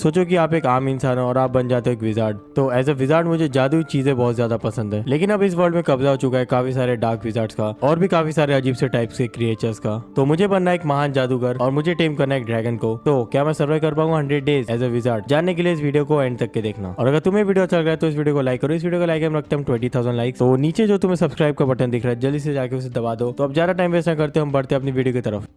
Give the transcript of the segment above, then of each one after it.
सोचो कि आप एक आम इंसान हो और आप बन जाते हो एक विजार्ड। तो एज अ विजार्ड मुझे जादुई चीजें बहुत ज्यादा पसंद है, लेकिन अब इस वर्ल्ड में कब्जा हो चुका है काफी सारे डार्क विजार्ड्स का और भी काफी सारे अजीब से टाइप्स के क्रिएचर्स का। तो मुझे बनना है एक महान जादूगर और मुझे टेम करना है एक ड्रैगन को। तो क्या मैं सर्वाइव कर पाऊंगा 100 डेज एज अ विजार्ड? जानने के लिए इस वीडियो को एंड तक के देखना। और अगर तुम्हें वीडियो अच्छा लग रहा है तो इस वीडियो को लाइक करो। इस वीडियो को लाइक हम रखते हैं 20,000 लाइक। तो नीचे जो तुम्हें सब्सक्राइब का बटन दिख रहा है जल्दी से जाके उसे दबा दो। तो अब ज्यादा टाइम वेस्ट ना करते हम बढ़ते अपनी वीडियो की तरफ।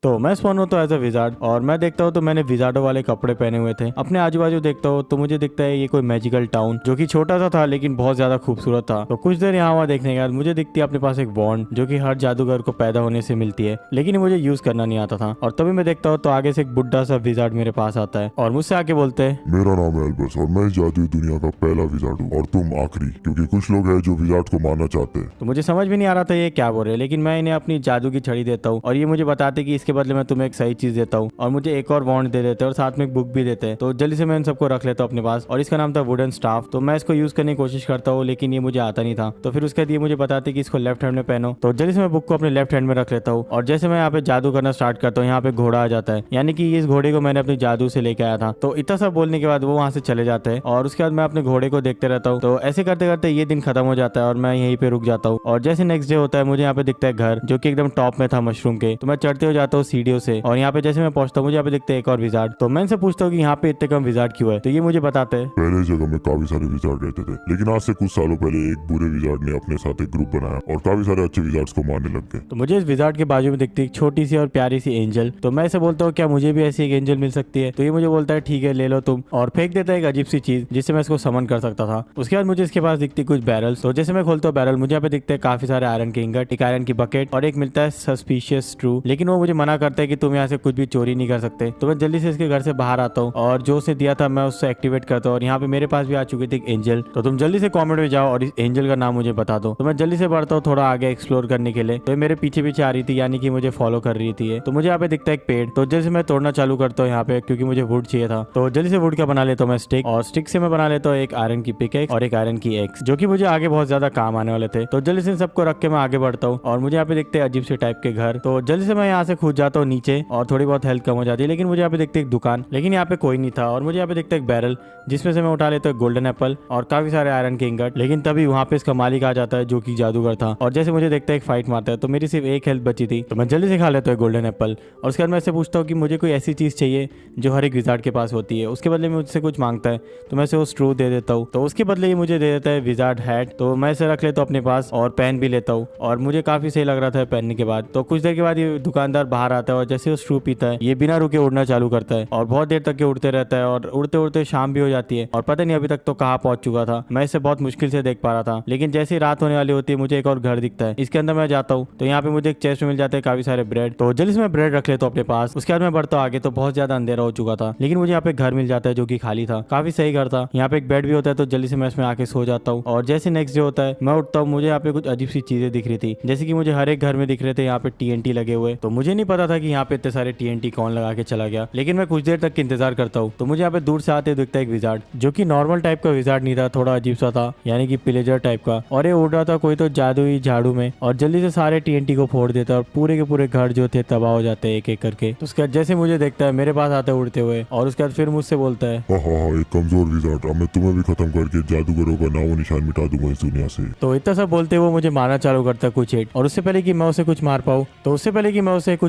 तो मैं स्पॉन होता हूँ एज अ विजार्ड और मैं देखता हूँ तो मैंने विजार्डो वाले कपड़े पहने हुए थे। अपने आजू बाजू देखता हूँ तो मुझे दिखता है ये कोई मैजिकल टाउन जो कि छोटा सा था लेकिन बहुत ज्यादा खूबसूरत था। तो कुछ देर यहाँ वहाँ देखने के बाद मुझे दिखती है अपने पास एक वॉन्ड जो कि हर जादूगर को पैदा होने से मिलती है, लेकिन मुझे यूज करना नहीं आता था। और तभी मैं देखता हूँ तो आगे से एक बुढ़ा सा विजार्ड मेरे पास आता है और मुझसे आके बोलते हैं, मेरा नाम है एल्बस और मैं जादुई दुनिया का पहला विजार्ड हूँ और तुम आखिरी, क्योंकि कुछ लोग हैं जो विजार्ड को मारना चाहते हैं। तो मुझे समझ भी नहीं आ रहा था ये क्या बोल रहे, लेकिन मैं इन्हें अपनी जादू की छड़ी देता हूँ और ये मुझे बताते कि इसके बदले मैं तुम्हें एक सही चीज देता हूँ और मुझे एक और वॉन्ड दे देते हैं और साथ में एक बुक भी देते हैं। तो जल्दी से मैं इन सबको रख लेता हूँ अपने पास और इसका नाम था वुडन स्टाफ। तो मैं इसको यूज करने की कोशिश करता हूँ लेकिन ये मुझे आता नहीं था। तो फिर उसके बाद ये मुझे बताते कि इसको लेफ्ट हैंड में पहनो। तो जल्दी से मैं बुक को अपने लेफ्ट हैंड में रख लेता हूँ और जैसे मैं यहाँ पे जादू करना स्टार्ट करता हूँ यहाँ पे घोड़ा आ जाता है, यानी कि इस घोड़े को मैंने अपनी जादू से लेके आया था। तो इतना सब बोलने के बाद वो वहाँ से चले जाते हैं और उसके बाद मैं अपने घोड़े को देखते रहता हूँ। तो ऐसे करते करते ये दिन खत्म हो जाता है और मैं यहीं पे रुक जाता हूँ। और जैसे नेक्स्ट डे होता है मुझे यहाँ पे दिखता है घर जो कि एकदम टॉप में था मशरूम के। तो मैं चढ़ते हो जाता हूँ सीढ़ियों से और यहाँ पे जैसे मैं पहुंचता हूँ मुझे यहाँ पे दिखते हैं एक और विजार्ड। तो मैं इनसे पूछता हूँ कि यहाँ पे इतने कम विजार्ड क्यों है। तो ये मुझे बताते हैं, पहले जगह में काफी सारे विजार्ड रहते थे, लेकिन आज से कुछ सालों पहले एक बुरे विजार्ड ने अपने साथ एक ग्रुप बनाया और काफी सारे अच्छे विजार्ड्स को मारने लग गए। तो मुझे इस विजार्ड के बाजू में दिखती है एक छोटी सी और प्यारी सी एंजल। तो मैं इसे बोलता हूँ क्या मुझे भी ऐसी एक एंजल मिल सकती है? तो ये मुझे बोलता है ठीक है ले लो तुम, और फेंक देता है एक अजीब सी चीज जिससे मैं इसको समन कर सकता था। उसके बाद मुझे इसके पास दिखती कुछ बैरल्स। तो जैसे मैं खोलता हूँ बैरल मुझे यहाँ पे दिखते हैं काफी सारे आयरन के इंगट, एक आयरन की बकेट और एक मिलता है सस्पिशियस ट्रू। लेकिन वो मुझे मना करता है कि तुम यहाँ से कुछ भी चोरी नहीं कर सकते। तो मैं जल्दी से इसके घर से बाहर आता हूँ और जो उसे दिया था मैं उससे एक्टिवेट करता हूँ और यहाँ पे मेरे पास भी आ चुकी थी एक एंजल। तो तुम जल्दी से कमेंट में जाओ और इस एंजल का नाम मुझे बता दो। तो मैं जल्दी से बढ़ता हूँ थोड़ा आगे एक्सप्लोर करने के लिए। तो ये मेरे पीछे पीछे आ रही थी, यानी कि मुझे फॉलो कर रही थी। तो मुझे यहाँ पे दिखता है एक पेड़। तो जैसे मैं तोड़ना चालू करता हूँ यहाँ पे क्योंकि मुझे वुड चाहिए था। तो जल्दी से वुड का बना लेता हूँ मैं स्टिक, और स्टिक से मैं बना लेता हूँ एक आयरन की पिक और एक आयरन की एक्स जो कि मुझे आगे बहुत ज्यादा काम आने वाले थे। तो जल्दी से इन सबको रख के मैं आगे बढ़ता हूँ और मुझे यहाँ पे दिखते हैं अजीब से टाइप के घर। तो जल्दी से मैं यहाँ से कूद जाता हूँ नीचे और थोड़ी बहुत हेल्थ कम हो जाती है। लेकिन मुझे यहाँ पे दिखती है एक दुकान, लेकिन यहाँ पे कोई नहीं था। और मुझे यहाँ पे दिखता है एक बैरल जिसमें से मैं उठा लेता हूँ गोल्डन एप्पल और काफी सारे आयरन के इंगट। लेकिन तभी वहाँ पे इसका मालिक आ जाता है जो कि जादूगर था और जैसे मुझे देखता है एक फाइट मारता है। तो मेरी सिर्फ एक हेल्थ बची थी तो मैं जल्दी से खा लेता हूँ गोल्डन एप्पल। और उसके बाद मैं इससे पूछता हूँ कि मुझे कोई ऐसी चीज चाहिए जो हर एक विजार्ड के पास होती है। उसके बदले में मुझसे कुछ मांगता है तो मैं इसे वो स्ट्रू दे देता हूँ। तो उसके बदले ये मुझे दे देता है विजार्ड हैट। तो मैं इसे रख लेता हूँ अपने पास और पेन भी लेता हूँ और मुझे काफी सही लग रहा था पहनने के बाद। तो कुछ देर के बाद ये दुकानदार बाहर आता है और जैसे वो स्ट्रू पीता है ये बिना रुके उड़ना चालू करता है और बहुत देर तक ये उड़ते रहता है और उड़ते उड़ते शाम भी हो जाती है और पता नहीं अभी तक तो कहाँ पहुंच चुका था। मैं इसे बहुत मुश्किल से देख पा रहा था। लेकिन जैसे ही रात होने वाली होती है मुझे एक और घर दिखता है। इसके अंदर मैं जाता हूँ तो यहाँ पे मुझे एक चेस्ट में मिल जाते हैं काफी सारे ब्रेड। तो जल्दी से मैं ब्रेड रख लेता हूँ अपने पास। उसके बाद मैं बढ़ता हूँ आगे तो बहुत ज्यादा अंधेरा हो चुका था, लेकिन मुझे यहाँ पे घर मिल जाता है जो कि खाली था। काफी सही घर था, यहाँ पे एक बेड भी होता है। तो जल्दी से मैं इसमें आके सो जाता हूँ और जैसे नेक्स्ट डे होता है मैं उठता हूँ मुझे यहाँ पे कुछ अजीब सी चीजें दिख रही थी, जैसे कि मुझे हर एक घर में दिख रहे थे यहाँ पे TNT लगे हुए। तो मुझे नहीं पता था कि यहाँ पे इतने सारे TNT कौन लगा के चला गया, लेकिन मैं कुछ देर तक इंतजार करता हूँ। तो मुझे यहाँ पे दूर से आते दिखता है एक विजार्ड जो कि नॉर्मल टाइप का विजार्ड नहीं था, थोड़ा अजीब सा था, यानी कि पिलेजर टाइप का। और ये उड़ रहा था कोई तो जादुई झाड़ू में और जल्दी से सारे TNT को फोड़ देता है और पूरे के पूरे घर जो थे तबाह हो जाते हैं एक एक करके। तो उसके बाद जैसे मुझे देखता है मेरे पास आता है उड़ते हुए और उसके बाद फिर मुझसे बोलता है, हाँ, एक कमजोर विजार्ड, अब मैं तुम्हें भी खत्म करके जादूगरों का नामो निशान मिटा दूंगा इस दुनिया से। तो इतना सब बोलते वो मुझे मारना चालू करता है कुछ हिट। और उससे पहले कि मैं उसे कुछ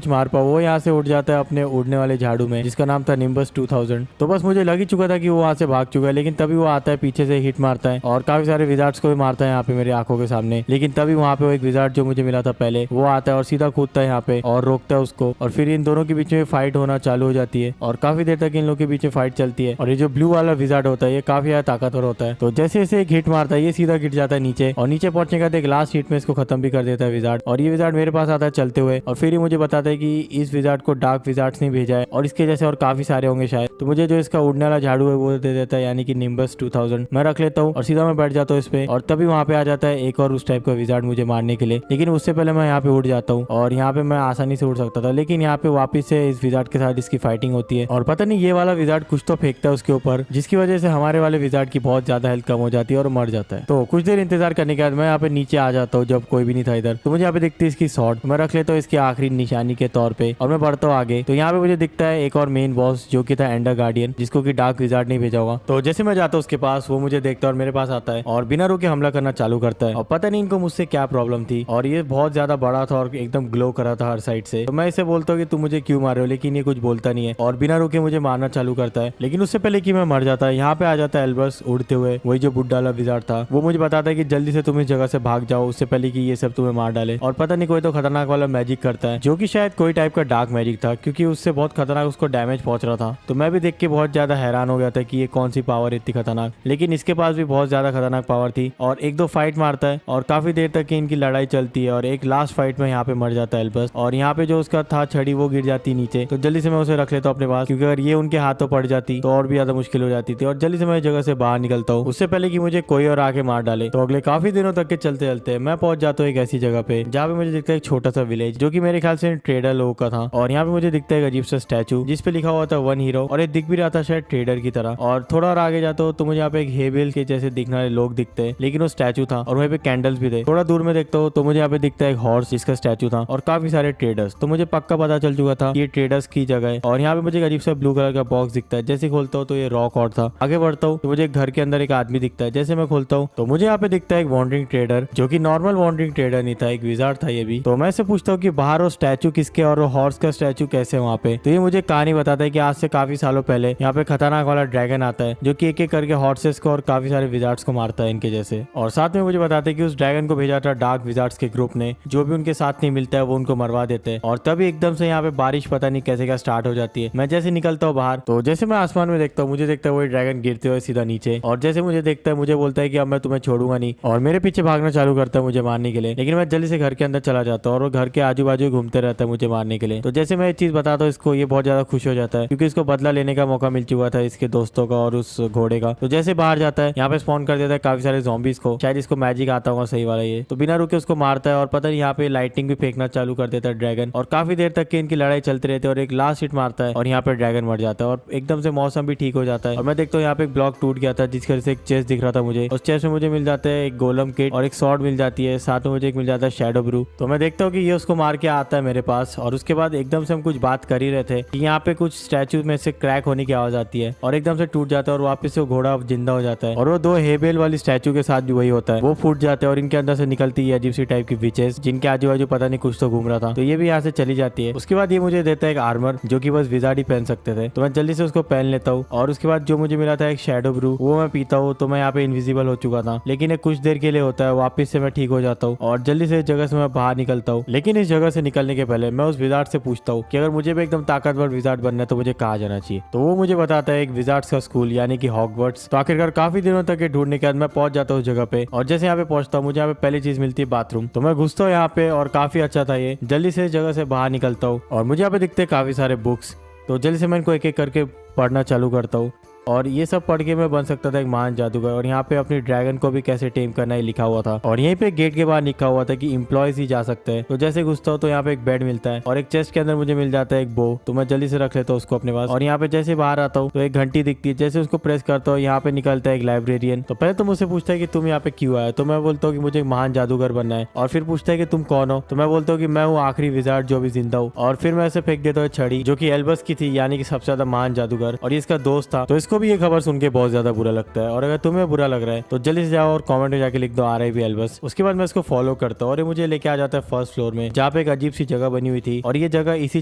मार पाऊँ वो यहाँ से उड़ जाता है अपने उड़ने वाले झाड़ू में जिसका नाम था निम्बस 2000। तो बस मुझे लग ही चुका था कि वो वहाँ से भाग चुका है, लेकिन तभी वो आता है पीछे से हिट मारता है और काफी सारे विजार्ड्स को भी मारता है यहाँ पे मेरी आंखों के सामने। लेकिन तभी वहाँ पे वो एक विजार्ड जो मुझे मिला था पहले वो आता है और सीधा कूदता है यहाँ पे और रोकता है उसको और फिर इन दोनों के बीच में फाइट होना चालू हो जाती है और काफी देर तक इन लोगों के बीच में फाइट चलती है। और ये जो ब्लू वाला विजार्ड होता है ये काफी ज्यादा ताकतवर होता है। तो जैसे जैसे एक हिट मारता है ये सीधा गिर जाता है नीचे और नीचे पहुंचने का एक लास्ट हिट में इसको खत्म भी कर देता है विजार्ड। और ये विजार्ड मेरे पास आता है चलते हुए और फिर ये मुझे बताता है कि इस विजार्ड को डार्क विजार्ड्स ने भेजा है और इसके जैसे और काफी सारे होंगे शायद। तो मुझे जो इसका उड़ने वाला झाड़ू है वो दे देता है, यानी कि निम्बस 2000। मैं रख लेता हूँ और सीधा मैं बैठ जाता हूँ इस पे और तभी वहाँ पे आ जाता है एक और उस टाइप का विजार्ड मुझे मारने के लिए। लेकिन उससे पहले मैं यहाँ पे उड़ जाता हूँ और यहाँ पे मैं आसानी से उड़ सकता था, लेकिन यहाँ पे वापस से इस विजार्ड के साथ इसकी फाइटिंग होती है और पता नहीं ये वाला विजार्ड कुछ तो फेंकता है उसके ऊपर जिसकी वजह से हमारे वाले विजार्ड की बहुत ज्यादा हेल्थ कम हो जाती है और मर जाता है। तो कुछ देर इंतजार करने के बाद मैं यहाँ पे नीचे आ जाता हूँ जब कोई भी नहीं था इधर। तो मुझे यहाँ पे दिखती है इसकी शॉर्ट, मैं रख लेता हूँ इसकी आखिरी निशानी के तौर पे। और मैं बढ़ता हूँ आगे, तो यहाँ पे मुझे दिखता है एक और मेन बॉस जो कि था एंडर गार्डियन, जिसको कि डार्क विजार्ड ने भेजा होगा। तो जैसे मैं जाता हूँ उसके पास, वो मुझे देखता है और मेरे पास आता है और बिना रुके हमला करना चालू करता है। और पता नहीं इनको मुझसे क्या प्रॉब्लम थी, और ये बहुत ज्यादा बड़ा था और एकदम ग्लो कर रहा था हर साइड से। तो मैं इसे बोलता हूँ कि तुम मुझे क्यों मार रहे हो, लेकिन ये कुछ बोलता नहीं है और बिना रुके मुझे मारना चालू करता है। लेकिन उससे पहले कि मैं मर जाता है, यहाँ पे आ जाता है एल्बस उड़ते हुए, वही जो बुड्ढा वाला विजार्ड था। वो मुझे बताता है कि जल्दी से तुम इस जगह से भाग जाओ, उससे पहले कि ये सब तुम्हें मार डाले। और पता नहीं कोई तो खतरनाक वाला मैजिक करता है, जो कि शायद कोई टाइप का डार्क मैजिक था, क्योंकि उससे बहुत खतरनाक उसको डैमेज पहुंच रहा था। तो मैं भी देख के बहुत ज्यादा हैरान हो गया था कि ये कौन सी पावर इतनी खतरनाक, लेकिन इसके पास भी बहुत ज्यादा खतरनाक पावर थी। और एक दो फाइट मारता है और काफी देर तक इनकी लड़ाई चलती है, और एक लास्ट फाइट में यहाँ पे मर जाता है एल्बस। और यहाँ पे जो उसका था छड़ी वो गिर जाती नीचे। तो जल्दी से मैं उसे रख लेता हूँ अपने पास, क्योंकि अगर ये उनके हाथों पड़ जाती तो और भी ज्यादा मुश्किल हो जाती थी। और जल्दी से मैं इस जगह से बाहर निकलता हूँ, उससे पहले कि मुझे कोई और आके मार डाले। तो अगले काफी दिनों तक के चलते चलते मैं पहुंच जाता हूँ एक ऐसी जगह पे जहाँ पे मुझे दिखता है एक छोटा सा विलेज, जो कि मेरे ख्याल से ट्रेडर लोगों का था। और यहाँ पे मुझे दिखता है एक अजीब सा स्टैचू जिसपे लिखा हुआ था 1 हीरो, और ये दिख भी रहा था शायद ट्रेडर की तरह। और थोड़ा और आगे जाता हूँ तो मुझे यहाँ पे एक हेबेल के जैसे दिखने वाले लोग दिखते हैं, लेकिन वो स्टैचू था और वहीं पे कैंडल्स भी थे। थोड़ा दूर में देखता हूँ तो मुझे यहाँ पे दिखता है एक हॉर्स जिसका स्टैचू था, और काफी सारे ट्रेडर्स। तो मुझे पक्का पता चल चुका था ये ट्रेडर्स की जगह है। और यहाँ पे मुझे एक अजीब सा ब्लू कलर का बॉक्स दिखता है, जैसे खोलता हूँ तो ये रॉक और था। आगे बढ़ता हूँ तो मुझे घर के अंदर एक आदमी दिखता है, जैसे मैं खोलता हूँ तो मुझे यहाँ पे दिखता है एक वॉन्डरिंग ट्रेडर, जो कि नॉर्मल वॉन्डरिंग ट्रेडर नहीं था, एक विजार्ड था ये भी। तो मैं इससे पूछता हूँ कि बाहर वो स्टैचू किसके और वो हॉर्स का स्टैचू कैसे वहाँ पे। तो ये मुझे कहानी बताता है कि आज से काफी सालों पहले यहाँ पे खतरनाक वाला ड्रैगन आता है, जो कि एक एक करके हॉर्सेस को और काफी सारे विजार्ड्स को मारता है इनके जैसे। और साथ में मुझे बताते हैं कि उस ड्रैगन को भेजा था डार्क विजार्ड्स के ग्रुप ने, जो भी उनके साथ नहीं मिलता है वो उनको मरवा देते हैं। और तभी एकदम से यहाँ पे बारिश पता नहीं कैसे क्या स्टार्ट हो जाती है। मैं जैसे निकलता हूँ बाहर, तो जैसे मैं आसमान में देखता हूँ, मुझे देखता है वही ड्रैगन गिरते हुए सीधा नीचे। और जैसे मुझे देखता है मुझे बोलता है कि अब मैं तुम्हें छोड़ूंगा नहीं, और मेरे पीछे भागना चालू करता है मुझे मारने के लिए। लेकिन मैं जल्दी से घर के अंदर चला जाता हूँ और वो घर के आजू बाजू घूमते रहता है मुझे मारने के लिए। तो जैसे मैं ये चीज बताता हूँ इसको, ये बहुत ज्यादा खुश हो जाता है, क्योंकि इसको बदला लेने का मौका मिल चुका था इसके दोस्तों का और उस घोड़े का। तो जैसे बाहर जाता है यहाँ पे स्पॉन कर देता है काफी सारे ज़ॉम्बीज को, शायद इसको मैजिक आता होगा सही वाला ये। तो बिना रुके उसको मारता है, और पता नहीं यहाँ पे लाइटिंग भी फेंकना चालू कर देता है ड्रैगन, और काफी देर तक की इनकी लड़ाई चलती रहती है। और एक लास्ट हिट मारता है और यहाँ पे ड्रैगन मर जाता है, और एकदम से मौसम भी ठीक हो जाता है। और मैं देखता हूँ यहाँ पे एक ब्लॉक टूट गया था जिसकी वजह से एक चेस्ट दिख रहा था मुझे। उस चेस्ट में मुझे मिल जाता है एक गोलम किट और एक स्वॉर्ड मिल जाती है, साथ में मुझे एक मिल जाता है शैडो ब्रू। तो मैं देखता हूँ कि ये उसको मार के आता है मेरे पास, और उसके बाद एकदम से हम कुछ बात कर ही रहे थे कि यहाँ पे कुछ स्टैचू में से क्रैक होने की आवाज आती है और एकदम से टूट जाता है, और वापस से वो घोड़ा जिंदा हो जाता है। और वो दो हेबेल वाली स्टैचू के साथ भी वही होता है, वो फूट जाते हैं और इनके अंदर से निकलती है अजीब सी टाइप की विचेस, जिनके आजू बाजू पता नहीं कुछ तो घूम रहा था। तो ये भी यहाँ से चली जाती है। उसके बाद ये मुझे देता है एक आर्मर, जो कि बस विजार्ड ही पहन सकते थे। तो मैं जल्दी से उसको पहन लेता हूँ, और उसके बाद जो मुझे मिला था एक शैडो ब्रू, वो मैं पीता हूँ। तो मैं यहाँ पे इनविजिबल हो चुका था, लेकिन ये कुछ देर के लिए होता है, वापस से मैं ठीक हो जाता हूँ और जल्दी से इस जगह से मैं बाहर निकलता हूँ। लेकिन इस जगह से निकलने के पहले मैं उस विजार्ड से पूछता हूँ कि अगर मुझे भी एकदम ताकतवर विजार्ड बनना है तो मुझे कहाँ जाना चाहिए। तो वो मुझे बताता है एक विजार्ड्स का स्कूल, यानी कि हॉगवर्ट्स। तो आखिरकार काफी दिनों तक ये ढूंढने के बाद मैं पहुंच जाता हूँ उस जगह पे, और जैसे यहाँ पे पहुंचता हूँ मुझे यहाँ पे पहली चीज मिलती है बाथरूम। तो मैं घुसता हूँ यहाँ पे, और काफी अच्छा था ये। जल्दी से इस जगह से बाहर निकलता हूँ और मुझे यहाँ पे दिखते हैं काफी सारे बुक्स। तो जल्दी से मैं इनको एक एक करके पढ़ना चालू करता हूँ, और ये सब पढ़ के मैं बन सकता था एक महान जादूगर। और यहाँ पे अपनी ड्रैगन को भी कैसे टेम करना है लिखा हुआ था, और यहीं पे गेट के बाहर लिखा हुआ था कि एम्प्लॉयज ही जा सकते हैं। तो जैसे घुसता हूँ तो यहाँ पे एक बेड मिलता है, और एक चेस्ट के अंदर मुझे मिल जाता है एक बो। तो मैं जल्दी से रख लेता हूँ उसको अपने पास, और यहाँ पे जैसे बाहर आता हूँ तो एक घंटी दिखती है, जैसे उसको प्रेस करता हूँ यहाँ पे निकलता है एक लाइब्रेरियन। तो पहले तो मुझसे पूछता है कि तुम यहाँ पे क्यों आए। तो मैं बोलता हूँ कि मुझे एक महान जादूगर बनना है, और फिर पूछता है कि तुम कौन हो। तो मैं बोलता हूँ कि मैं हूँ आखिरी विजार्ड जो भी जिंदा हूँ। और फिर मैं ऐसे फेंक देता हूँ छड़ी, जो कि एल्बस की थी, यानी कि सबसे ज्यादा महान जादूगर, और ये इसका दोस्त था। तो इसको भी ये खबर सुन के बहुत ज्यादा बुरा लगता है। और अगर तुम्हें बुरा लग रहा है तो जल्दी से जाओ और कमेंट में जाके लिख दो RIP एल्बस। उसके बाद मैं इसको फॉलो करता हूँ और ये मुझे लेके आ जाता है फर्स्ट फ्लोर में, जहाँ पे एक अजीब सी जगह बनी हुई थी, और ये जगह इसी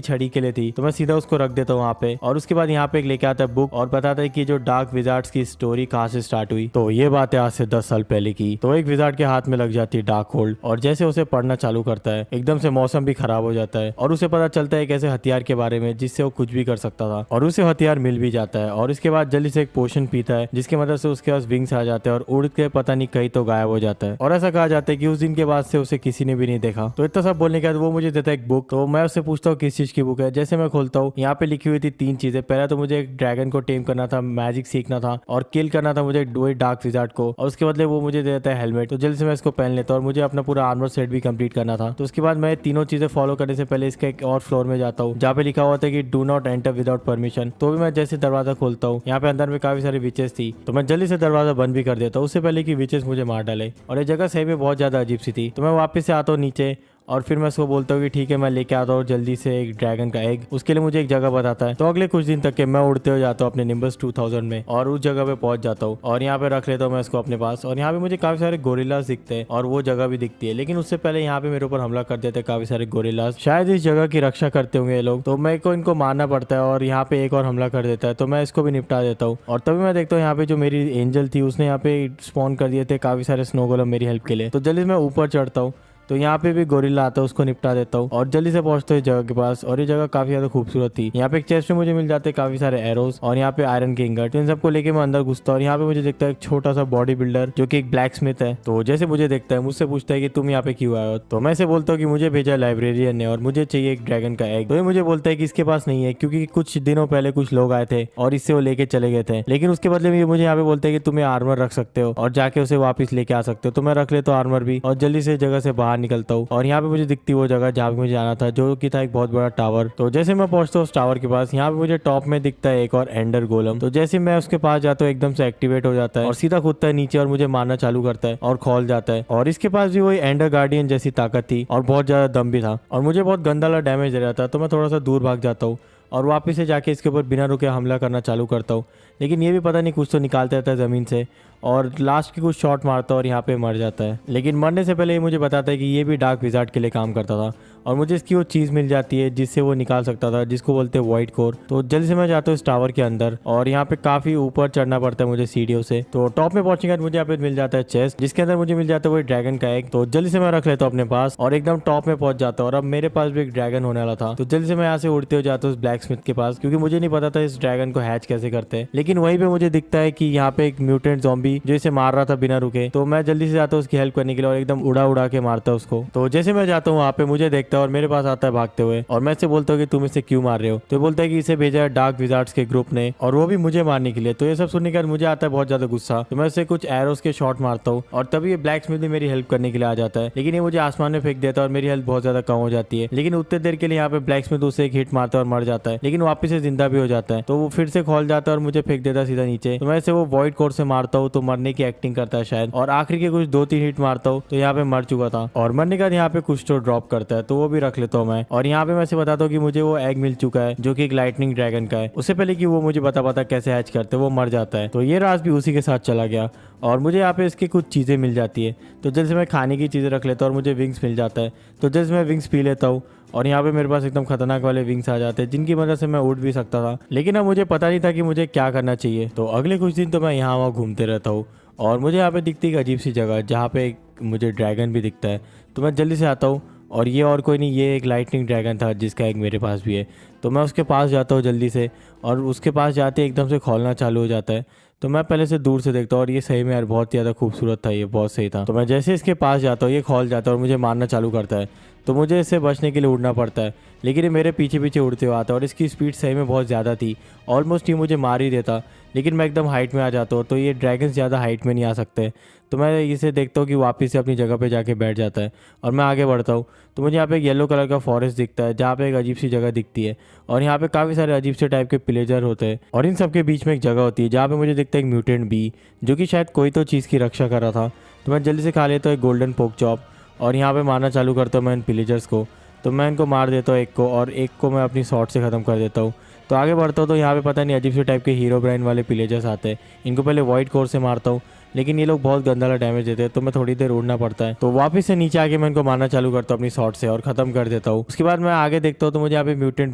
छड़ी के लिए थी। तो मैं सीधा उसको रख देता हूँ वहाँ पे, और उसके बाद यहाँ पे एक लेके आता है बुक, और बताता है कि जो डार्क विजार्ड्स की स्टोरी कहाँ से स्टार्ट हुई। तो ये बात है आज से 10 साल पहले की। तो एक विजार्ड के हाथ में लग जाती है डार्क होल्ड, और जैसे उसे पढ़ना चालू करता है एकदम से मौसम भी खराब हो जाता है, और उसे पता चलता है एक ऐसे हथियार के बारे में जिससे वो कुछ भी कर सकता था, और उसे हथियार मिल भी जाता है। और इसके बाद जल्दी से एक पोशन पीता है, जिसकी मदद से उसके पास विंग्स आ जाते हैं और उड़ के पता नहीं कहीं तो गायब हो जाता है। और ऐसा कहा जाता है कि उस दिन के बाद से उसे किसी ने भी नहीं देखा। तो इतना सब बोलने के बाद वो मुझे देता है एक बुक। तो मैं उससे पूछता हूँ किस चीज की बुक है। जैसे मैं खोलता हूँ यहाँ पे लिखी हुई थी 3 चीजें। पहला तो मुझे एक ड्रैगन को टेम करना था, मैजिक सीखना था, और किल करना था मुझे वही डार्क विजार्ड को, और उसके बदले वो मुझे देता है हेलमेट। तो जल्दी से मैं इसको पहन लेता हूँ, और मुझे अपना पूरा आर्मर सेट भी कंप्लीट करना था। तो उसके बाद मैं तीनों चीजें फॉलो करने से पहले इसके एक और फ्लोर में जाता हूँ, जहाँ पे लिखा हुआ था कि do not enter without permission. तो भी मैं जैसे दरवाजा खोलता हूँ, यहाँ पे अंदर में काफी सारी विचेस थी। तो मैं जल्दी से दरवाजा बंद भी कर देता हूँ उससे पहले कि विचेस मुझे मार डाले। और ये जगह सही में बहुत ज्यादा अजीब सी थी। तो मैं वापस से आता हूँ नीचे, और फिर मैं उसको बोलता हूँ कि ठीक है मैं लेके आता हूँ जल्दी से एक ड्रैगन का एग। उसके लिए मुझे एक जगह बताता है। तो अगले कुछ दिन तक के मैं उड़ते हो जाता हूँ अपने निम्बस 2000 में और उस जगह पे पहुंच जाता हूँ और यहाँ पे रख लेता हूँ मैं इसको अपने पास। और यहाँ पे मुझे काफी सारे गोरिल्लास दिखते हैं और वो जगह भी दिखती है, लेकिन उससे पहले यहाँ पे मेरे ऊपर हमला कर देते हैं काफी सारे गोरिल्लास। शायद इस जगह की रक्षा करते होंगे ये लोग, तो मेरे को इनको मारना पड़ता है और यहाँ पे एक और हमला कर देता है, तो मैं इसको भी निपटा देता हूँ। और तभी मैं देखता हूँ यहाँ पे जो मेरी एंजल थी उसने यहाँ पे स्पॉन कर दिए थे काफी सारे स्नो गोलम मेरी हेल्प के लिए। तो जल्दी मैं ऊपर चढ़ता हूँ, तो यहाँ पे भी गोरिल्ला आता है, उसको निपटा देता हूँ और जल्दी से पहुंचता हूँ इस जगह के पास। और ये जगह काफी ज्यादा खूबसूरत थी। यहाँ पे एक चेस्ट में मुझे मिल जाते हैं काफी सारे एरोज और यहाँ पे आयरन के इंगट। इन सबको लेके मैं अंदर घुसता हूँ और यहाँ पे मुझे देखता है एक छोटा सा बॉडी बिल्डर जो कि एक ब्लैक स्मिथ है। तो जैसे मुझे देखता है मुझसे पूछता है कि तुम यहाँ पे क्यों आए हो। तो मैं इसे बोलता हूँ कि मुझे भेजा लाइब्रेरियन ने और मुझे चाहिए एक ड्रैगन का एग। तो ये मुझे बोलता है कि इसके पास नहीं है क्योंकि कुछ दिनों पहले कुछ लोग आए थे और इससे वो लेके चले गए थे, लेकिन उसके बदले में मुझे यहाँ पे बोलते हैं कि तुम्हें आर्मर रख सकते हो और जाके उसे वापस लेके आ सकते हो। तो मैं रख लेता हूँ आर्मर भी और जल्दी से जगह से बाहर निकलता हूँ और यहाँ पे मुझे दिखती वो जगह जहाँ पे मुझे जाना था, जो कि था एक बहुत बड़ा टावर। तो जैसे मैं पहुंचता हूँ उस टावर के पास, यहाँ पे मुझे टॉप में दिखता है एक और एंडर गोलम। तो जैसे मैं उसके पास जाता हूँ एकदम से एक्टिवेट हो जाता है और सीधा कूदता है नीचे और मुझे मारना चालू करता है और खोल जाता है। और इसके पास भी वही एंडर गार्डियन जैसी ताकत थी और बहुत ज्यादा दम भी था और मुझे बहुत गंदा वाला डैमेज दे रहा था। तो मैं थोड़ा सा दूर भाग जाता हूँ और वापस से जाके इसके ऊपर बिना रुके हमला करना चालू करता हूँ, लेकिन ये भी पता नहीं कुछ तो निकालता रहता है ज़मीन से और लास्ट की कुछ शॉट मारता है और यहाँ पे मर जाता है। लेकिन मरने से पहले ये मुझे बताता है कि ये भी डार्क विजार्ड के लिए काम करता था और मुझे इसकी वो चीज़ मिल जाती है जिससे वो निकाल सकता था, जिसको बोलते हैं वाइट कोर। तो जल्दी से मैं जाता हूँ इस टावर के अंदर और यहाँ पे काफ़ी ऊपर चढ़ना पड़ता है मुझे सीढ़ियों से। तो टॉप में पहुंचने के बाद मुझे यहाँ पे मिल जाता है चेस्ट, जिसके अंदर मुझे मिल जाता है वही ड्रैगन का एग। तो जल्दी से मैं रख लेता हूँ अपने पास और एकदम टॉप में पहुंच जाता हूँ और अब मेरे पास भी एक ड्रैगन होने वाला था। तो जल्दी से मैं यहाँ से उड़ते हो जाता हूँ उस ब्लैक स्मिथ के पास, क्योंकि मुझे नहीं पता था इस ड्रैगन को हैच कैसे करते हैं। लेकिन वहीं पे मुझे दिखता है कि यहाँ पे एक म्यूटेंट ज़ॉम्बी जो इसे मार रहा था बिना रुके। तो मैं जल्दी से जाता हूँ उसकी हेल्प करने के लिए और एकदम उड़ा उड़ा के मारता हूँ उसको। तो जैसे मैं जाता हूँ वहाँ पे मुझे देखता है और मेरे पास आता है भागते हुए और मैं इससे बोलता हूँ कि तुम इसे क्यों मार रहे हो। तो बोलता है कि इसे भेजा है डार्क विजार्ड्स के ग्रुप ने और वो भी मुझे मारने के लिए। तो ये सब सुनने के बाद मुझे आता है बहुत ज्यादा गुस्सा। तो मैं इसे कुछ एरोस के शॉट मारता हूँ और तभी ये ब्लैक स्मिथ भी मेरी हेल्प करने के लिए आ जाता है, लेकिन ये मुझे आसमान में फेंक देता है और मेरी हेल्थ बहुत ज्यादा कम हो जाती है। लेकिन उतने देर के लिए यहाँ पे ब्लैक स्मिथ उसे एक हिट मारता है और मर जाता है, लेकिन वापस से जिंदा भी हो जाता है। तो वो फिर से खोल जाता है और मुझे फेंक देता है सीधा नीचे। तो मैं इसे वो वॉइड कोर से मारता हूँ, तो मरने की एक्टिंग करता है शायद, और आखिर के कुछ 2-3 हिट मारता हूँ तो यहाँ पे मर चुका था। और मरने के बाद यहाँ पे कुछ तो ड्रॉप करता है, तो वो भी रख लेता हूँ मैं। और यहाँ पे मैं इसे बताता हूँ कि मुझे वो एग मिल चुका है जो कि एक लाइटनिंग ड्रैगन का है। उससे पहले कि वो मुझे बता कैसे हैच करते वो मर जाता है। तो ये राज भी उसी के साथ चला गया और मुझे यहाँ पे इसकी कुछ चीज़ें मिल जाती है। तो जैसे मैं खाने की चीज़ें रख लेता हूँ और मुझे विंग्स मिल जाता है। तो जैसे मैं विंग्स पी लेता हूँ और यहाँ पे मेरे पास एकदम खतरनाक वाले विंग्स आ जाते हैं जिनकी मदद से मैं उड़ भी सकता था, लेकिन अब मुझे पता नहीं था कि मुझे क्या करना चाहिए। तो अगले कुछ दिन तो मैं यहाँ वहाँ घूमते रहता हूँ और मुझे यहाँ पे दिखती एक अजीब सी जगह जहाँ पे मुझे ड्रैगन भी दिखता है। तो मैं जल्दी से आता हूँ और ये और कोई नहीं, ये एक लाइटनिंग ड्रैगन था जिसका एक मेरे पास भी है। तो मैं उसके पास जाता हूँ जल्दी से और उसके पास जाते एकदम से खोलना चालू हो जाता है। तो मैं पहले से दूर से देखता हूँ और ये सही में यार बहुत ज़्यादा खूबसूरत था, ये बहुत सही था। तो मैं जैसे इसके पास जाता हूँ ये खोल जाता है और मुझे मारना चालू करता है। तो मुझे इससे बचने के लिए उड़ना पड़ता है, लेकिन ये मेरे पीछे पीछे उड़ते हुए आता है और इसकी स्पीड सही में बहुत ज़्यादा थी, ऑलमोस्ट ये मुझे मार ही देता। लेकिन मैं एकदम हाइट में आ जाता हूँ, तो ये ड्रैगन ज़्यादा हाइट में नहीं आ सकते। तो मैं इसे देखता हूँ कि वापस से अपनी जगह पे जाके बैठ जाता है और मैं आगे बढ़ता हूँ। तो मुझे यहाँ पे एक येलो कलर का फॉरेस्ट दिखता है जहाँ पे एक अजीब सी जगह दिखती है और यहाँ पे काफ़ी सारे अजीब से टाइप के पिलेजर होते हैं और इन सब के बीच में एक जगह होती है जहाँ पे मुझे दिखता है एक म्यूटेंट बी जो कि शायद कोई तो चीज़ की रक्षा कर रहा था। तो मैं जल्दी से खा लेता हूँ एक गोल्डन पोक चॉप और यहाँ पे मारना चालू करता हूँ मैं इन पिलेजर्स को। तो मैं इनको मार देता हूँ एक को, और एक को मैं अपनी शॉट से ख़त्म कर देता हूँ। तो आगे बढ़ता हूँ तो यहाँ पे पता नहीं अजीब से टाइप के हीरो ब्राइन वाले पिलेजर्स आते हैं। इनको पहले वाइट कोर से मारता हूँ, लेकिन ये लोग बहुत गंदा वाला डैमेज देते हैं, तो मैं थोड़ी देर उड़ना पड़ता है। तो वापस से नीचे आके मैं इनको मारना चालू करता हूँ अपनी शॉट से और खत्म कर देता हूँ। उसके बाद मैं आगे देखता हूँ तो मुझे यहाँ पे म्यूटेंट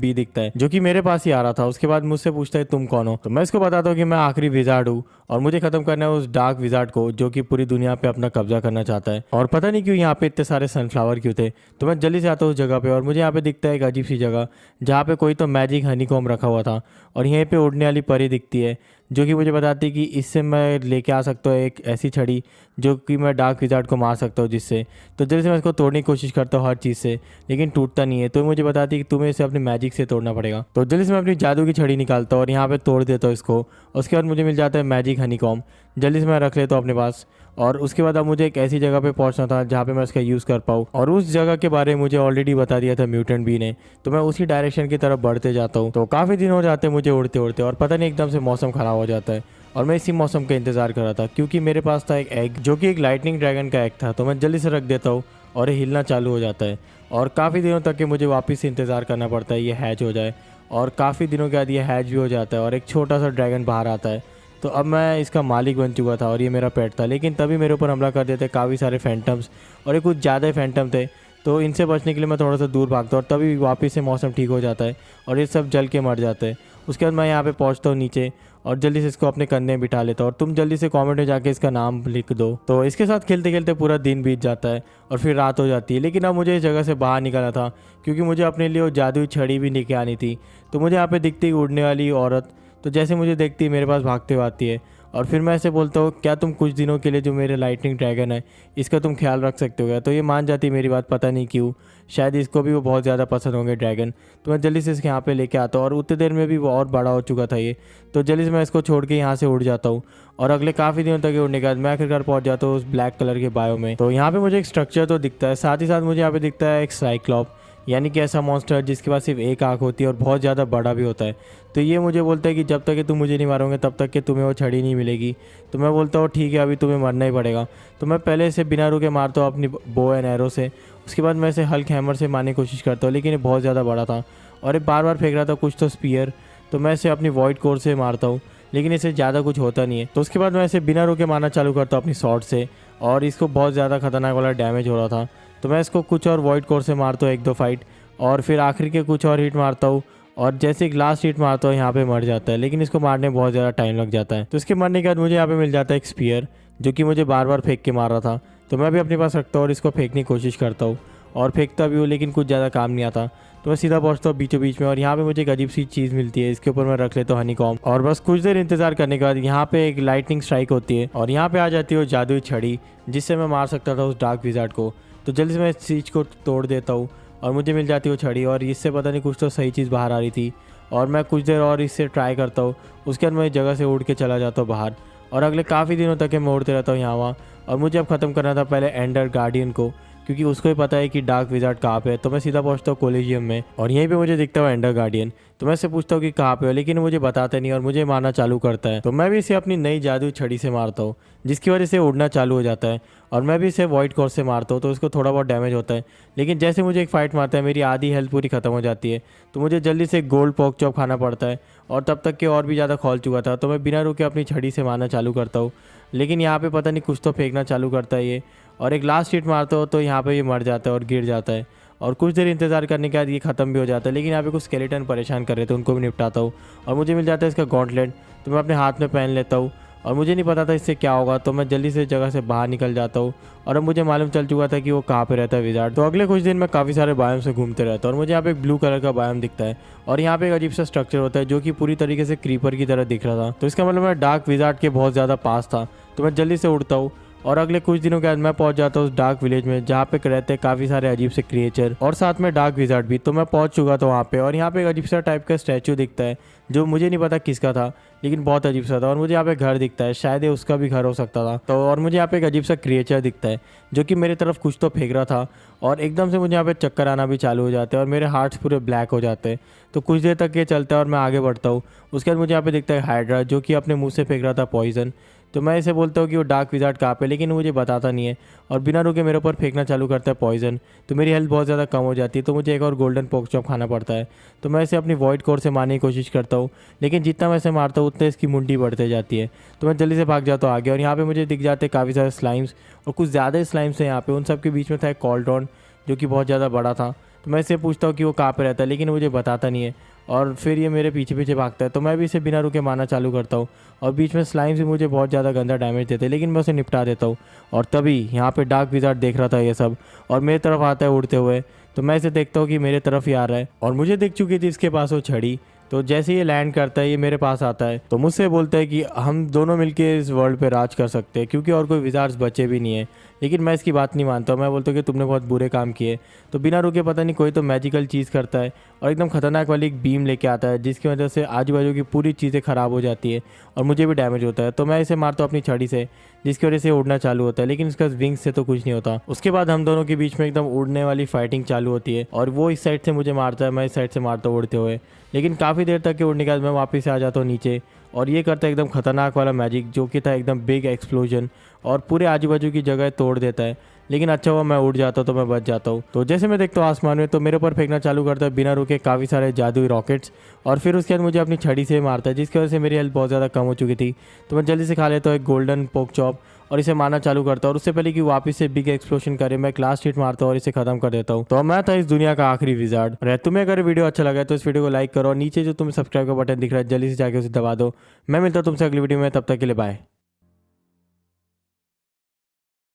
बी दिखता है जो कि मेरे पास ही आ रहा था। उसके बाद मुझसे पूछता है तुम कौन हो। तो मैं इसको बताता हूँ कि मैं आखिरी विजार्ड हूँ और मुझे खत्म करना है उस डार्क विजार्ड को जो कि पूरी दुनिया पे अपना कब्जा करना चाहता है। और पता नहीं क्यों यहाँ पे इतने सारे सनफ्लावर क्यों थे। तो मैं जल्दी से आता हूँ उस जगह पे और मुझे यहाँ पे दिखता है एक अजीब सी जगह जहाँ पे कोई तो मैजिक हनीकॉम्ब रखा हुआ था और यहीं पे उड़ने वाली परी दिखती है जो कि मुझे बताती है कि इससे मैं लेके आ सकता हूँ एक ऐसी छड़ी जो कि मैं डार्क विजार्ड को मार सकता हूँ जिससे। तो जल्दी से मैं इसको तोड़ने की कोशिश करता हूँ हर चीज़ से, लेकिन टूटता नहीं है। तो मुझे बताती है कि तुम्हें इसे अपने मैजिक से तोड़ना पड़ेगा। तो जल्दी से मैं अपनी जादू की छड़ी निकालता हूँ और यहाँ पे तोड़ देता हूँ इसको। उसके बाद मुझे मिल जाता है मैजिक हनीकॉम्ब, जल्दी से मैं रख लेता हूँ अपने पास। और उसके बाद अब मुझे एक ऐसी जगह पे पहुंचना था जहाँ पे मैं इसका यूज़ कर पाऊँ, और उस जगह के बारे में मुझे ऑलरेडी बता दिया था म्यूटेंट बी ने। तो मैं उसी डायरेक्शन की तरफ बढ़ते जाता हूँ। तो काफ़ी दिन हो जाते हैं मुझे उड़ते उड़ते और पता नहीं एकदम से मौसम ख़राब हो जाता है और मैं इसी मौसम का इंतज़ार कर रहा था क्योंकि मेरे पास था एक एग जो कि एक लाइटनिंग ड्रैगन का एग था। तो मैं जल्दी से रख देता हूँ और ये हिलना चालू हो जाता है और काफ़ी दिनों तक के मुझे वापस से इंतज़ार करना पड़ता है ये हैच हो जाए। और काफ़ी दिनों के बाद ये हैच भी हो जाता है और एक छोटा सा ड्रैगन बाहर आता है। तो अब मैं इसका मालिक बन चुका था और ये मेरा पेट था, लेकिन तभी मेरे ऊपर हमला कर देते काफ़ी सारे फैंटम्स और ये कुछ ज़्यादा ही फैंटम थे। तो इनसे बचने के लिए मैं थोड़ा सा दूर भागता हूँ और तभी वापस से मौसम ठीक हो जाता है और ये सब जल के मर जाते हैं। उसके बाद मैं यहाँ पे पहुँचता हूँ नीचे और जल्दी से इसको अपने कंधे में बिठा लेता हूँ और तुम जल्दी से कमेंट में जाके इसका नाम लिख दो। तो इसके साथ खेलते खेलते पूरा दिन बीत जाता है और फिर रात हो जाती है। लेकिन अब मुझे इस जगह से बाहर निकलना था क्योंकि मुझे अपने लिए वो जादुई छड़ी भी लेके आनी थी। तो मुझे यहाँ पे दिखती उड़ने वाली औरत, तो जैसे मुझे देखती है मेरे पास भागते हुए आती है और फिर मैं ऐसे बोलता हूँ क्या तुम कुछ दिनों के लिए जो मेरे लाइटनिंग ड्रैगन है इसका तुम ख्याल रख सकते हो क्या। तो ये मान जाती है मेरी बात, पता नहीं क्यों, शायद इसको भी वो बहुत ज़्यादा पसंद होंगे ड्रैगन। तो मैं जल्दी से इसके यहाँ पे लेके आता हूँ और उतनी देर में भी वो और बड़ा हो चुका था ये। तो जल्दी से मैं इसको छोड़ के यहाँ से उड़ जाता हूँ और अगले काफ़ी दिनों तक उड़ने के बाद मैं आखिरकार पहुँच जाता हूँ उस ब्लैक कलर के बायो में। तो यहाँ पे मुझे एक स्ट्रक्चर तो दिखता है, साथ ही साथ मुझे यहाँ पे दिखता है एक साइक्लॉप, यानी कि ऐसा मॉन्स्टर जिसके पास सिर्फ एक आँख होती है और बहुत ज़्यादा बड़ा भी होता है। तो ये मुझे बोलता है कि जब तक कि तुम मुझे नहीं मारोगे तब तक कि तुम्हें वो छड़ी नहीं मिलेगी। तो मैं बोलता हूँ ठीक है, अभी तुम्हें मरना ही पड़ेगा। तो मैं पहले इसे बिना रुके मारता हूँ अपनी बो एंड एरो से। उसके बाद मैं इसे हल्क हैमर से मारने की कोशिश करता हूँ, लेकिन ये बहुत ज़्यादा बड़ा था और ये बार बार फेंक रहा था कुछ तो स्पीयर। तो मैं इसे अपनी वॉइड कोर से मारता हूँ, लेकिन इसे ज़्यादा कुछ होता नहीं है। तो उसके बाद मैं इसे बिना रुके मारना चालू करता हूँ अपनी शॉट से और इसको बहुत ज़्यादा खतरनाक वाला डैमेज हो रहा था। तो मैं इसको कुछ और वॉइड कोर से मारता हूँ 1-2 फाइट और फिर आखिरी के कुछ और हिट मारता हूँ और जैसे एक लास्ट हिट मारता हूँ यहाँ पे मर जाता है, लेकिन इसको मारने में बहुत ज़्यादा टाइम लग जाता है। तो इसके मरने के बाद मुझे यहाँ पे मिल जाता है एक स्पीयर जो कि मुझे बार बार फेंक के मार रहा था। तो मैं भी अपने पास रखता हूँ और इसको फेंकने की कोशिश करता हूँ और फेंकता भी हूँ, लेकिन कुछ ज़्यादा काम नहीं आता। तो मैं सीधा पहुँचता हूँ बीचों बीच में और यहाँ पे मुझे एक अजीब सी चीज़ मिलती है, इसके ऊपर मैं रख लेता हूँ हनीकॉम और बस कुछ देर इंतजार करने के बाद यहाँ पे एक लाइटनिंग स्ट्राइक होती है और यहाँ पे आ जाती है वो जादुई छड़ी जिससे मैं मार सकता था उस डार्क विजार्ड को। तो जल्दी से मैं इस चीज़ को तोड़ देता हूँ और मुझे मिल जाती है वो छड़ी और इससे पता नहीं कुछ तो सही चीज़ बाहर आ रही थी और मैं कुछ देर और इससे ट्राई करता हूँ। उसके बाद मैं इस जगह से उड़ के चला जाता हूँ बाहर और अगले काफ़ी दिनों तक मैं उड़ते रहता हूँ यहाँ वहाँ। और मुझे अब ख़त्म करना था पहले एंडर गार्डियन को, क्योंकि उसको ही पता है कि डार्क विजार्ड कहाँ पे है। तो मैं सीधा पहुँचता हूँ कोलिजियम में और यहीं पे मुझे दिखता है एंडर गार्डियन। तो मैं इससे पूछता हूँ कि कहाँ पे हो, लेकिन मुझे बताता नहीं और मुझे मारना चालू करता है। तो मैं भी इसे अपनी नई जादुई छड़ी से मारता हूँ जिसकी वजह से उड़ना चालू हो जाता है और मैं भी इसे वॉइड कोर से मारता हूँ तो इसको थोड़ा बहुत डैमेज होता है। लेकिन जैसे मुझे एक फाइट मारता है मेरी आधी हेल्थ पूरी ख़त्म हो जाती है। तो मुझे जल्दी से गोल्ड पॉक चॉप खाना पड़ता है और तब तक के और भी ज़्यादा खोल चुका था। तो मैं बिना रुके अपनी छड़ी से मारना चालू करता हूँ, लेकिन यहाँ पे पता नहीं कुछ तो फेंकना चालू करता है ये और एक लास्ट हिट मारता हो तो यहाँ पे ये मर जाता है और गिर जाता है और कुछ देर इंतजार करने के बाद ये ख़त्म भी हो जाता है। लेकिन यहाँ पे कुछ स्केलेटन परेशान कर रहे थे, उनको भी निपटाता हूँ और मुझे मिल जाता है इसका गॉन्टलेट। तो मैं अपने हाथ में पहन लेता हूँ और मुझे नहीं पता था इससे क्या होगा। तो मैं जल्दी से जगह से बाहर निकल जाता हूँ और अब मुझे मालूम चल चुका था कि वो कहाँ पे रहता है विजार्ड। तो अगले कुछ दिन मैं काफ़ी सारे बायोम से घूमते रहता हूँ और मुझे यहाँ पे एक ब्लू कलर का बायोम दिखता है और यहाँ पे एक अजीब सा स्ट्रक्चर होता है जो कि पूरी तरीके से क्रीपर की तरह दिख रहा था। तो इसका मतलब मैं डार्क विजार्ड के बहुत ज़्यादा पास था। तो मैं जल्दी से उड़ता हूँ और अगले कुछ दिनों के बाद मैं पहुंच जाता हूँ उस डार्क विलेज में जहाँ पे रहते हैं काफ़ी सारे अजीब से क्रिएचर और साथ में डार्क विजार्ड भी। तो मैं पहुंच चुका था वहाँ पे और यहाँ पे एक अजीब सा टाइप का स्टैचू दिखता है जो मुझे नहीं पता किसका था, लेकिन बहुत अजीब सा था। और मुझे यहाँ पे घर दिखता है, शायद ये उसका भी घर हो सकता था। तो और मुझे यहाँ पे एक अजीब सा क्रिएचर दिखता है जो कि मेरी तरफ कुछ तो फेंक रहा था और एकदम से मुझे यहाँ पे चक्कर आना भी चालू हो जाते हैं और मेरे हार्ट्स पूरे ब्लैक हो जाते हैं। तो कुछ देर तक ये चलता है और मैं आगे बढ़ता हूँ। उसके बाद मुझे यहाँ पे दिखता है हाइड्रा जो कि अपने मुँह से फेंक रहा था पॉइजन। तो मैं इसे बोलता हूँ कि वो डार्क विजार्ड कहाँ पे, लेकिन मुझे बताता नहीं है और बिना रुके मेरे ऊपर फेंकना चालू करता है पॉइजन। तो मेरी हेल्थ बहुत ज़्यादा कम हो जाती है तो मुझे एक और गोल्डन पॉक चॉप खाना पड़ता है। तो मैं इसे अपनी वॉइड कोर से मारने की कोशिश करता हूँ, लेकिन जितना मैं इसे मारता हूँ उतने इसकी मुंडी बढ़ते जाती है। तो मैं जल्दी से भाग जाता हूँ आगे और यहाँ पे मुझे दिख जाते हैं काफ़ी सारे स्लाइम्स और कुछ ज़्यादा स्लाइम्स हैं यहाँ पे। उन सब के बीच में था एक कॉल्ड्रॉन जो कि बहुत ज़्यादा बड़ा था। तो मैं इसे पूछता हूँ कि वो कहाँ पे रहता है, लेकिन मुझे बताता नहीं है और फिर ये मेरे पीछे पीछे भागता है। तो मैं भी इसे बिना रुके मारना चालू करता हूँ और बीच में स्लाइम से मुझे बहुत ज़्यादा गंदा डैमेज देते हैं, लेकिन मैं उसे निपटा देता हूँ। और तभी यहाँ पे डार्क विजार्ड देख रहा था ये सब और मेरी तरफ आता है उड़ते हुए। तो मैं इसे देखता हूँ कि मेरे तरफ ही आ रहा है और मुझे दिख चुकी थी इसके पास वो छड़ी। तो जैसे ये लैंड करता है ये मेरे पास आता है तो मुझसे बोलता है कि हम दोनों मिलके इस वर्ल्ड पे राज कर सकते हैं क्योंकि और कोई विजार्ड्स बचे भी नहीं है। लेकिन मैं इसकी बात नहीं मानता। मैं बोलता हूँ कि तुमने बहुत बुरे काम किए। तो बिना रुके पता नहीं कोई तो मैजिकल चीज़ करता है और एकदम खतरनाक वाली एक बीम लेके आता है जिसकी वजह से आजू बाजू की पूरी चीज़ें ख़राब हो जाती है और मुझे भी डैमेज होता है। तो मैं इसे मारता हूँ अपनी छड़ी से जिसकी वजह से उड़ना चालू होता है, लेकिन इसका विंग्स से तो कुछ नहीं होता। उसके बाद हम दोनों के बीच में एकदम उड़ने वाली फाइटिंग चालू होती है और वो इस साइड से मुझे मारता है, मैं इस साइड से मारता हूँ उड़ते हुए। लेकिन काफ़ी देर तक के उड़ने के बाद मैं वापस आ जाता हूँ नीचे और ये करता है एकदम खतरनाक वाला मैजिक जो कि था एकदम बिग एक्सप्लोजन और पूरे आजू बाजू की जगह तोड़ देता है। लेकिन अच्छा हुआ मैं उड़ जाता हूँ तो मैं बच जाता हूँ। तो जैसे मैं देखता हूँ आसमान में तो मेरे ऊपर फेंकना चालू करता है बिना रुके काफ़ी सारे जादुई रॉकेट्स, और फिर उसके बाद मुझे अपनी छड़ी से मारता है जिसकी वजह से मेरी हेल्थ बहुत ज़्यादा कम हो चुकी थी। तो मैं जल्दी से खा लेता हूँ एक गोल्डन पोक चॉप और इसे मारना चालू करता हूँ, और उससे पहले कि वापस से बिग एक्सप्लोशन करे मैं क्लास हिट मारता हूँ और इसे खत्म कर देता हूँ। तो मैं था इस दुनिया का आखिरी विजार्ड। और तुम्हें अगर वीडियो अच्छा लगा तो इस वीडियो को लाइक करो और नीचे जो तुम्हें सब्सक्राइब का बटन दिख रहा है जल्दी से जाके उसे दबा दो। मैं मिलता हूँ तुमसे अगली वीडियो में, तब तक के लिए बाय।